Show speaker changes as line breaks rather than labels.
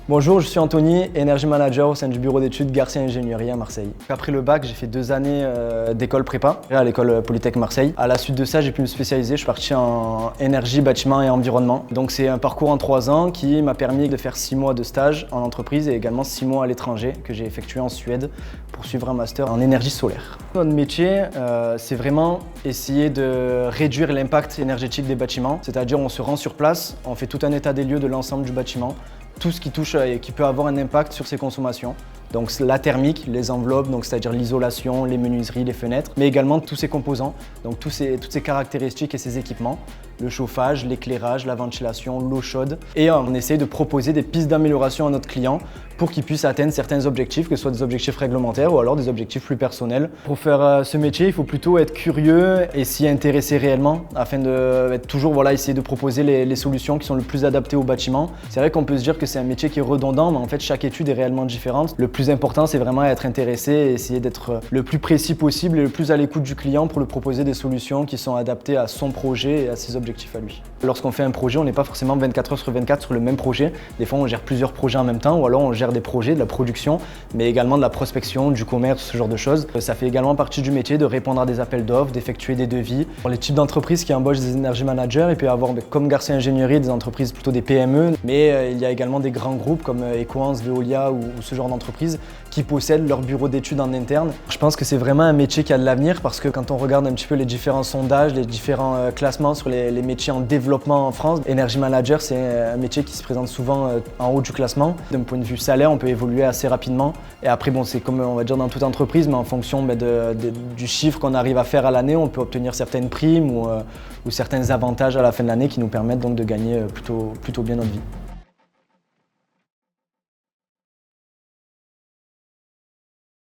Bonjour, je suis Anthony, Energy Manager au sein du bureau d'études Garcia Ingénierie à Marseille. Après le bac, j'ai fait 2 années d'école prépa à l'école Polytech Marseille. À la suite de ça, j'ai pu me spécialiser. Je suis parti en énergie, bâtiment et environnement. Donc c'est un parcours en 3 ans qui m'a permis de faire 6 mois de stage en entreprise et également 6 mois à l'étranger que j'ai effectué en Suède pour suivre un master en énergie solaire. Notre métier, c'est vraiment essayer de réduire l'impact énergétique des bâtiments. C'est-à-dire on se rend sur place, on fait tout un état des lieux de l'ensemble du bâtiment, tout ce qui touche et qui peut avoir un impact sur ses consommations. Donc la thermique, les enveloppes, donc c'est-à-dire l'isolation, les menuiseries, les fenêtres, mais également tous ses composants, donc toutes ces caractéristiques et ces équipements, le chauffage, l'éclairage, la ventilation, l'eau chaude. Et on essaye de proposer des pistes d'amélioration à notre client pour qu'il puisse atteindre certains objectifs, que ce soit des objectifs réglementaires ou alors des objectifs plus personnels. Pour faire ce métier, il faut plutôt être curieux et s'y intéresser réellement afin de toujours essayer de proposer les solutions qui sont le plus adaptées au bâtiment. C'est vrai qu'on peut se dire que c'est un métier qui est redondant, mais en fait chaque étude est réellement différente. Le plus important, c'est vraiment être intéressé et essayer d'être le plus précis possible et le plus à l'écoute du client pour lui proposer des solutions qui sont adaptées à son projet et à ses objectifs à lui. Lorsqu'on fait un projet, on n'est pas forcément 24 heures sur 24 sur le même projet. Des fois, on gère plusieurs projets en même temps ou alors on gère des projets, de la production, mais également de la prospection, du commerce, ce genre de choses. Ça fait également partie du métier de répondre à des appels d'offres, d'effectuer des devis. Pour les types d'entreprises qui embauchent des energy managers, il peut y avoir comme Garcia Ingénierie des entreprises plutôt des PME, mais il y a également des grands groupes comme Equans, Veolia ou ce genre d'entreprises qui possèdent leur bureau d'études en interne. Je pense que c'est vraiment un métier qui a de l'avenir parce que quand on regarde un petit peu les différents sondages, les différents classements sur les métiers en développement en France, Energy Manager, c'est un métier qui se présente souvent en haut du classement. D'un point de vue salaire, on peut évoluer assez rapidement. Et après, c'est comme on va dire dans toute entreprise, mais en fonction du chiffre qu'on arrive à faire à l'année, on peut obtenir certaines primes ou certains avantages à la fin de l'année qui nous permettent donc de gagner plutôt bien notre vie.